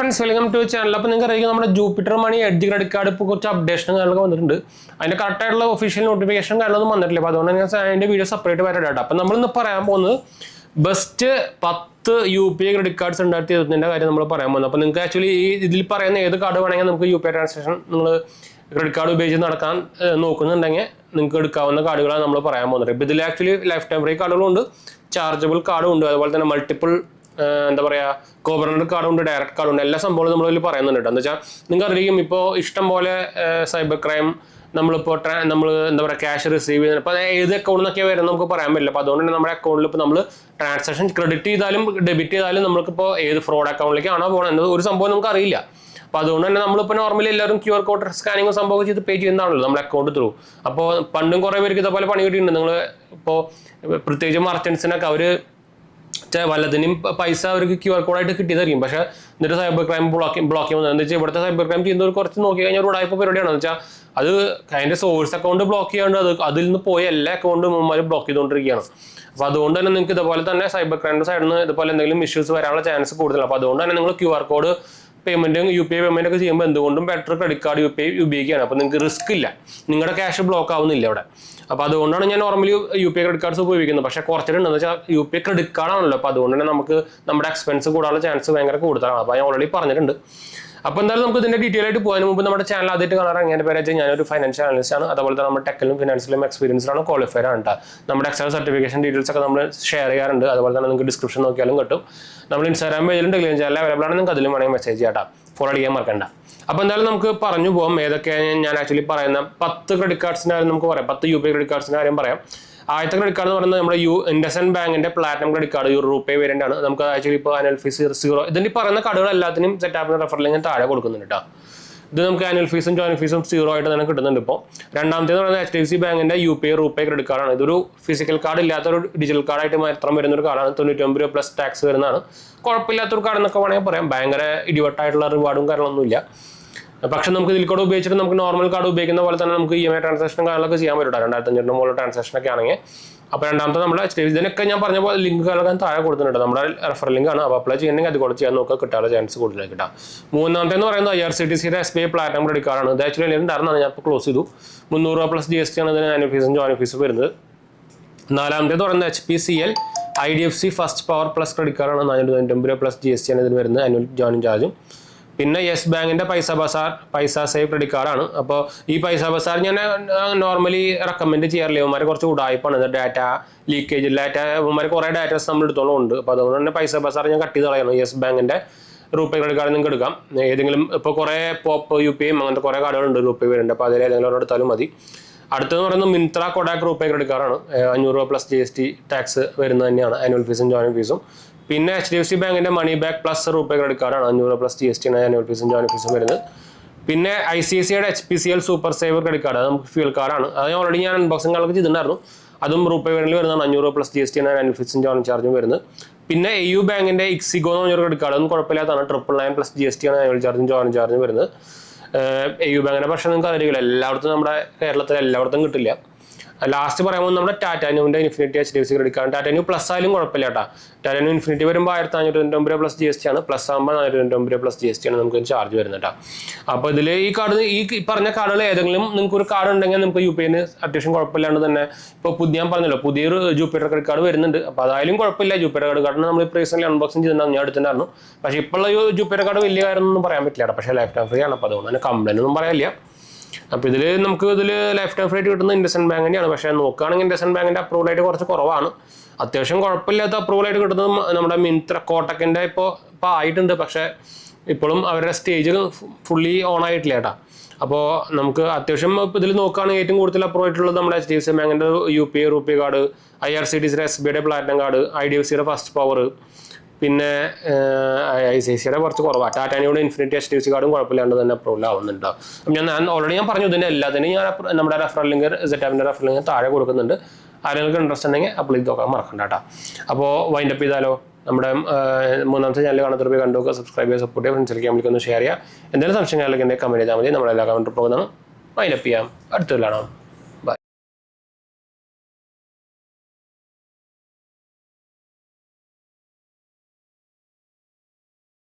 Friends, welcome to channel. അപ്പോൾ നിങ്ങൾക്ക് അറിയാം നമ്മുടെ ജൂപ്പിറ്റർ മണി എഡ്ജ് ക്രെഡിറ്റ് കാർഡ് ഇപ്പോൾ കുറച്ച് അപ്ഡേഷൻ കാര്യങ്ങളൊക്കെ വന്നിട്ടുണ്ട്. അതിൻ്റെ കറക്റ്റായിട്ടുള്ള ഒഫീഷ്യൽ നോട്ടിഫിക്കേഷൻ കാര്യങ്ങളൊന്നും വന്നിട്ടില്ല. അപ്പോൾ അതുകൊണ്ട് ഞാൻ അതിൻ്റെ വീഡിയോ സെപ്പറേറ്റ് വരാനായിട്ട്. അപ്പോൾ നമ്മളിന്ന് പറയാൻ പോകുന്നത് ബെസ്റ്റ് 10 UPI ക്രെഡിറ്റ് കാർഡ്സ് 2020 കാര്യം നമ്മൾ പറയാൻ പോകുന്നത്. അപ്പോൾ നിങ്ങൾക്ക് ആക്ച്വലി ഈ ഇതിൽ പറയുന്ന ഏത് കാർഡ് വേണമെങ്കിൽ നമുക്ക് UPI ട്രാൻസാക്ഷൻ നിങ്ങൾ ക്രെഡിറ്റ് കാർഡ് ഉപയോഗിച്ച് നടക്കാൻ നോക്കുന്നുണ്ടെങ്കിൽ നിങ്ങൾക്ക് എടുക്കാവുന്ന കാർഡുകളാണ് നമ്മൾ പറയാൻ പോകുന്നത്. ഇപ്പോൾ ഇതിൽ ആക്ച്വലി ലൈഫ് ടൈം ഫ്രീ കാർഡുകളുണ്ട്, ചാർജബിൾ കാർഡും ഉണ്ട്, അതുപോലെ തന്നെ മൾട്ടിപ്പിൾ എന്താ പറയുക കോർപ്പറേറ്റ് കാർഡുണ്ട്, ഡയറക്റ്റ് കാർഡുണ്ട്, എല്ലാ സംഭവങ്ങളും നമ്മളിതിൽ പറയുന്നുണ്ട്. എന്താ വെച്ചാൽ നിങ്ങൾക്ക് അറിയാം ഇപ്പോൾ ഇഷ്ടം പോലെ സൈബർ ക്രൈം നമ്മളിപ്പോൾ നമ്മൾ എന്താ പറയുക ക്യാഷ് റിസീവ് ചെയ്യുന്നത് ഇപ്പോൾ ഏത് അക്കൗണ്ടിൽ നിന്നൊക്കെ വരുന്നത് നമുക്ക് പറയാൻ പറ്റില്ല. അപ്പോൾ അതുകൊണ്ട് തന്നെ നമ്മുടെ അക്കൗണ്ടിൽ ഇപ്പോൾ നമ്മൾ ട്രാൻസാക്ഷൻ ക്രെഡിറ്റ് ചെയ്താലും ഡെബിറ്റ് ചെയ്താലും നമുക്കിപ്പോൾ ഏത് ഫ്രോഡ് അക്കൗണ്ടിലേക്കാണോ പോകുന്നത് എന്നത് ഒരു സംഭവം നമുക്ക് അറിയില്ല. അപ്പോൾ അതുകൊണ്ട് തന്നെ നമ്മളിപ്പോൾ നോർമലി എല്ലാവരും QR കോഡ് സ്കാനിങ് സംഭവം ചെയ്ത് പേ ചെയ്യുന്നതാണല്ലോ നമ്മുടെ അക്കൗണ്ട് ത്രൂ. അപ്പോൾ പണ്ടും കുറേ പേർക്ക് ഇതേപോലെ പണി കിട്ടിയിട്ടുണ്ട്. നിങ്ങൾ ഇപ്പോൾ പ്രത്യേകിച്ച് മർച്ചൻസിനൊക്കെ അവർ വല്ലതിനും പൈസ അവർക്ക് QR കോഡായിട്ട് കിട്ടിയതായിരിക്കും. പക്ഷേ എന്നിട്ട് സൈബർ ക്രൈം ബ്ലോക്ക് ചെയ്യുന്നത് എന്താ വെച്ചാൽ ഇവിടുത്തെ സൈബർ ക്രൈം ചെയ്യുന്നവർ കുറച്ച് നോക്കി കഴിഞ്ഞാൽ ഒരു ഉടായ്പ പരിപാടിയാണെന്ന് വെച്ചാൽ അത് അതിൻ്റെ സോഴ്സ് അക്കൗണ്ട് ബ്ലോക്ക് ചെയ്യാണ്ട് അതിൽ നിന്ന് പോയ എല്ലാ അക്കൗണ്ടും മുമ്പാലും ബ്ലോക്ക് ചെയ്തുകൊണ്ടിരിക്കുകയാണ്. അപ്പോൾ അതുകൊണ്ട് തന്നെ നിങ്ങൾക്ക് ഇതുപോലെ തന്നെ സൈബർ ക്രൈമിൻ്റെ സൈഡിൽ നിന്ന് ഇതുപോലെ എന്തെങ്കിലും ഇഷ്യൂസ് വരാനുള്ള ചാൻസ് കൂടുതലാണ്. അപ്പോൾ അതുകൊണ്ട് തന്നെ നിങ്ങൾ QR കോഡ് പേയ്മെൻറ്റും UPI പേയ്മെൻറ്റ് ഒക്കെ ചെയ്യുമ്പോൾ എന്തുകൊണ്ടും ബെറ്റർ ക്രെഡിറ്റ് കാർഡ് UPI ഉപയോഗിക്കുകയാണ്. അപ്പോൾ നിങ്ങൾക്ക് റിസ്ക് ഇല്ല, നിങ്ങളുടെ ക്യാഷ് ബ്ലോക്ക് ആവുന്നില്ല അവിടെ. അപ്പോൾ അതുകൊണ്ടാണ് ഞാൻ നോർമലി UPI ക്രെഡിറ്റ് കാർഡ്സ് ഉപയോഗിക്കുന്നത്. പക്ഷേ കുറച്ചിട്ടുണ്ടെന്ന് വെച്ചാൽ UPI ക്രെഡിറ്റ് കാർഡാണല്ലോ, അപ്പോൾ അതുകൊണ്ട് തന്നെ നമുക്ക് നമ്മുടെ എക്സ്പെൻസ് കൂടാനുള്ള ചാൻസ് ഭയങ്കര കൂടുതലാണ്. അപ്പോൾ ഞാൻ ഓൾറെഡി പറഞ്ഞിട്ടുണ്ട്. അപ്പോൾ എന്തായാലും നമുക്ക് ഇതിൻ്റെ ഡീറ്റെയിൽ ആയിട്ട് പോകുന്നതിന് മുമ്പ് നമ്മുടെ ചാനൽ ആദ്യമായിട്ട് കാണാൻ എൻ്റെ പേര് വെച്ചാൽ ഞാനൊരു ഫൈനാൻഷ്യൽ അനലിസ്റ്റ് ആണ്. അതുപോലെ തന്നെ നമ്മുടെ ടെക്കിലും ഫിനാൻസിലും എക്സ്പീരിയൻസിലാണ് ക്വാളിഫൈഡ് ആണ് കേട്ടോ. നമ്മുടെ എക്സ്റ്റേണൽ സർട്ടിഫിക്കേഷൻ ഡീറ്റെയിൽസ് ഒക്കെ നമ്മൾ ഷെയർ ചെയ്യാറുണ്ട്. അതുപോലെ തന്നെ നിങ്ങൾക്ക് ഡിസ്ക്രിപ്ഷൻ നോക്കിയാലും കിട്ടും. നമ്മൾ ഇൻസ്റ്റാഗ്രാം പേജിലും ടെലിഗ്രാം ചാനൽ അവൈലബിൾ ആണ്, നിങ്ങൾക്ക് അതിലും വേണമെങ്കിൽ മെസ്സേജ് ചെയ്യാം കേട്ടോ. ഫോളോ ചെയ്യാൻ മറക്കണ്ട. അപ്പോൾ എന്തായാലും നമുക്ക് പറഞ്ഞു പോകാം ഏതൊക്കെ ഞാൻ ആക്ച്വലി പറയുന്ന 10 ക്രെഡിറ്റ് കാർഡ്സിൻ്റെ കാര്യം നമുക്ക് പറയാം. 10 UPI ക്രെഡിറ്റ് കാർഡ്സിൻ്റെ കാര്യം പറയാം. ആദ്യത്തെ ക്രെഡിറ്റ് കാർഡ് എന്ന് പറയുന്നത് നമ്മുടെ ഇൻഡസ്ഇൻഡ് ബാങ്കിന്റെ platinum credit card RUPay variant ആണ്. നമുക്ക് ആക്ച്വലി ഇപ്പോൾ ആനുവൽ ഫീസ് 0 ഇതിന്റെ പറയുന്ന കാർഡുകൾ എല്ലാത്തിനും സെറ്റാപ്പിന് റെഫർ ലിങ്ക് താഴെ കൊടുക്കുന്നുണ്ട് കേട്ടോ. ഇത് നമുക്ക് ആനുവൽ ഫീസും ജോയിന്റ് ഫീസും 0 ആയിട്ട് തന്നെ കിട്ടുന്നുണ്ട്. ഇപ്പോൾ രണ്ടാമത്തേന്ന് പറയുന്നത് HDFC ബാങ്കിന്റെ RUPay ക്രെഡിറ്റ് കാർഡാണ്. ഇതൊരു ഫിസിക്കൽ കാർഡ് ഇല്ലാത്തൊരു ഡിജിറ്റൽ കാർഡായിട്ട് മാത്രം വരുന്ന ഒരു കാർഡാണ്. 99 രൂപ പ്ലസ് ടാക്സ് വരുന്നതാണ്. കുഴപ്പമില്ലാത്തൊരു കാർഡ് എന്നൊക്കെ വേണമെങ്കിൽ പറയാം. ഭയങ്കര ഇടിവട്ടായിട്ടുള്ള റിവാർഡും കാര്യങ്ങളൊന്നുമില്ല. പക്ഷെ നമുക്ക് ഇതിൽ കൂടെ ഉപയോഗിച്ചിട്ട് നമുക്ക് നോർമൽ കാർഡ് ഉപയോഗിക്കുന്ന പോലെ തന്നെ നമുക്ക് EMI ട്രാൻസാക്ഷൻ കാര്യങ്ങളൊക്കെ ചെയ്യാൻ പറ്റും. 2500 മുകളിൽ ട്രാൻസാക്ഷൻ ഒക്കെ ആണെങ്കിൽ. അപ്പോൾ രണ്ടാമത്തെ നമ്മുടെ ഇതിനൊക്കെ ഞാൻ പറഞ്ഞ പോലെ ലിങ്കുകളൊക്കെ താഴെ കൊടുത്തിട്ടുണ്ട്. നമ്മുടെ റെഫർ ലിങ്ക് ആണ്. അപ്പോൾ അപ്ലൈ ചെയ്യണമെങ്കിൽ അത് കൂടെ ചെയ്യാൻ നോക്കുക, കിട്ടാനുള്ള ചാൻസ് കൂടുതലായി കിട്ടാം. മൂന്നാമത്തെ എന്ന് പറയുന്നത് IRCTCയുടെ SBI പ്ലാറ്റിനം ക്രെഡിറ്റ് കാർഡാണ്. ഇത് ആക്ച്വലി ഉണ്ടായിരുന്നതാണ്, ഞാൻ ഇപ്പോൾ ക്ലോസ് ചെയ്തു. 300 രൂപ പ്ലസ് GST ആണ് ഇതിന് ആനുവൽ ഫീസും ജോയിന്റ് ഫീസും വരുന്നത്. നാലാമത്തേന്ന് പറയുന്നത് HPCL IDFC first power plus credit കാർഡാണ്. 499 രൂപ പ്ലസ് GST ആണ് ഇതിന് വരുന്നത്, ആനുവൽ ജോയിനിങ് ചാർജും. പിന്നെ യെസ് ബാങ്കിന്റെ പൈസ സേവ് ക്രെഡിറ്റ് കാർഡാണ്. അപ്പോൾ ഈ പൈസ ബസാർ ഞാൻ നോർമലി റെക്കമെൻഡ് ചെയ്യാറില്ല. ഇവന്മാർ കുറച്ച് ഉടായ്പാണ്. ഡാറ്റ ലീക്കേജ് ഇവന്മാർ കുറേ ഡാറ്റാസ് നമ്മൾ എടുത്തോളം ഉണ്ട്. അപ്പോൾ അതുകൊണ്ട് തന്നെ പൈസ ബസാർ ഞാൻ കട്ട് ചെയ്ത് കളയണം. യെസ് ബാങ്കിന്റെ RUPay ക്രെഡിറ്റ് കാർഡ് നിങ്ങൾക്ക് എടുക്കാം. ഏതെങ്കിലും ഇപ്പോൾ കുറേ പോപ്പ് UPI അങ്ങനത്തെ കുറേ കാർഡുകളുണ്ട് RUPay വരുന്നുണ്ട്. അപ്പോൾ അതിൽ ഏതെങ്കിലും എടുത്താലും മതി. അടുത്തെന്ന് പറയുന്നത് മിന്ത്ര കൊഡാക് RUPay ക്രെഡിറ്റ് കാർഡാണ്. 500 രൂപ പ്ലസ് GST ടാക്സ് വരുന്നത് തന്നെയാണ്, ആനുവൽ ഫീസും ജോയിന്റ് ഫീസും. പിന്നെ HDFC ബാങ്കിന്റെ money back plus RUPay credit കാർഡാണ്. 500 പ്ലസ് GST ആണ് ആനുവൽ ഫീസും ജോയിന്റ് ഫീസും വരുന്നത്. പിന്നെ ICICIയുടെ HPCL super saver credit card, അത് നമുക്ക് ഫ്യൂൽ കാർഡാണ്. അത് ഓൾറെഡി ഞാൻ അൺബോക്സിംഗ് കാലൊക്കെ ചെയ്തിട്ടുണ്ടായിരുന്നു. അതും RUPay വേരിയന്റിൽ വരുന്നതാണ്. 500 പ്ലസ് GST ആണ് ആനുവൽ ഫീസും ജോയിന്റ് ചാർജും വരുന്നത്. പിന്നെ AU ബാങ്കിന്റെ ഇക്സിഗോ എന്ന് പറഞ്ഞൊരു ക്രെഡിറ്റ് കാർഡ്, അതും കുഴപ്പമില്ലാത്തതാണ്. 999 പ്ലസ് GST ആണ് ആനുവൽ ചാർജും ജോയിന്റ് ചാർജും വരുന്നത്. AU ബാങ്കിന്റെ പക്ഷേ നിങ്ങൾക്ക് അറിയില്ല, എല്ലായിടത്തും നമ്മുടെ കേരളത്തിൽ എല്ലായിടത്തും കിട്ടില്ല. ലാസ്റ്റ് പറയുമ്പോൾ നമ്മുടെ ടാറ്റാനുവിൻ്റെ infinity HDFC credit card. Tata Neu plus ആയാലും കുഴപ്പമില്ല കേട്ടോ. ടാറ്റാനു ഇൻഫിനിറ്റി വരുമ്പോൾ 1599 രൂപ പ്ലസ് GST ആണ്. പ്ലസ് ആകുമ്പോൾ 499 രൂപ പ്ലസ് GST ആണ് നമുക്ക് ചാർജ് വരുന്നത് കേട്ടോ. അപ്പോൾ ഇതിൽ ഈ കാർഡ് ഈ പറഞ്ഞ കാർഡുകൾ ഏതെങ്കിലും നിങ്ങൾക്ക് ഒരു കാർഡ് ഉണ്ടെങ്കിൽ നമുക്ക് UPIന് അത്യാവശ്യം കുഴപ്പമില്ലാണ്ട് തന്നെ ഇപ്പോൾ ഞാൻ പറഞ്ഞല്ലോ പുതിയൊരു ജൂപ്പിറ്റർ ക്രെഡിറ്റ് കാർഡ് വരുന്നുണ്ട്. അപ്പോൾ അതായാലും കുഴപ്പമില്ല. ജൂപ്പിറ്റർ ക്രെഡിറ്റ് കാർഡിന് നമ്മൾ റീസെൻ്റ്ലി അൺബോക്സിംഗ് ചെയ്തിട്ടുണ്ടായിരുന്നു, ഞാൻ എടുത്തിട്ടുണ്ടായിരുന്നു. പക്ഷേ ഇപ്പോഴുള്ള ജൂപ്പിറ്റർ കാർഡ് വലിയ കാര്യമൊന്നും പറയാൻ പറ്റില്ല കേട്ടോ. പക്ഷേ ലൈഫ് ടൈം ഫ്രീ ആണ്. അപ്പോൾ അതുകൊണ്ട് തന്നെ കംപ്ലൈൻ്റ് ഒന്നും പറയാനില്ല. അപ്പോൾ നമുക്ക് ലൈഫ് ടൈം ഫ്രീ ആയിട്ട് കിട്ടുന്നത് ഇൻഡസ്ഇൻഡ് ബാങ്കിൻ്റെയാണ്. പക്ഷേ നോക്കുകയാണെങ്കിൽ ഇൻഡസ്ഇൻഡ് ബാങ്കിൻ്റെ അപ്രൂവൽ ആയിട്ട് കുറച്ച് കുറവാണ്. അത്യാവശ്യം കുഴപ്പമില്ലാത്ത അപ്രൂവൽ ആയിട്ട് കിട്ടുന്നത് നമ്മുടെ മിന്ത്ര കോട്ടക്കിൻ്റെ ഇപ്പോൾ ആയിട്ടുണ്ട്. പക്ഷേ ഇപ്പോഴും അവരുടെ സ്റ്റേജ് ഫുള്ളി ഓൺ ആയിട്ടില്ല കേട്ടോ. അപ്പോൾ നമുക്ക് അത്യാവശ്യം ഇപ്പോൾ ഇതിൽ നോക്കുകയാണെങ്കിൽ ഏറ്റവും കൂടുതൽ അപ്രൂവ് ആയിട്ടുള്ളത് നമ്മുടെ HDFC ബാങ്കിൻ്റെ RUPay കാർഡ്, IRCTCയുടെ SBIയുടെ പ്ലാറ്റിനം കാർഡ്, IDFCയുടെ ഫസ്റ്റ് പവർ, പിന്നെ ICICIയുടെ കുറച്ച് കുറവാണ്. ടാറ്റാനിയുടെ ഇൻഫിനിറ്റി HDFC കാർഡും കുഴപ്പമില്ലാണ്ട് തന്നെ അപ്രൂവൽ ആവുന്നുണ്ട്. ഞാൻ ഓൾറെഡി പറഞ്ഞു ഇതിൻ്റെ എല്ലാത്തിനും ഞാൻ നമ്മുടെ റെഫറൽ ലിങ്ക് സെറ്റാപ്പിൻ്റെ റെഫറൽ ലിങ്ക് താഴെ കൊടുക്കുന്നുണ്ട്. ആരെങ്കിലും ഇൻട്രസ്റ്റ് ഉണ്ടെങ്കിൽ അപ്ലൈ ചെയ്ത് നോക്കാൻ മറക്കണ്ട കേട്ടോ. അപ്പോൾ വൈൻഡപ്പ് ചെയ്താലോ? നമ്മുടെ മൂന്നാമത്തെ ചാനൽ കാണാത്തവർ കണ്ടു നോക്കുക, സബ്സ്ക്രൈബ് ചെയ്യുക, സപ്പോർട്ട് ചെയ്യുക, ഫ്രണ്ട്സിലേക്ക് നമ്മൾക്ക് ഒന്ന് ഷെയർ ചെയ്യുക. എന്തെങ്കിലും സംശയങ്ങളിലേക്ക് കമൻറ്റ് ചെയ്താൽ മതി. നമ്മളെല്ലാ കമൻറ്റ് പോകുന്നതാണ്. വൈൻഡപ്പ് ചെയ്യാം. അടുത്ത കാണാം.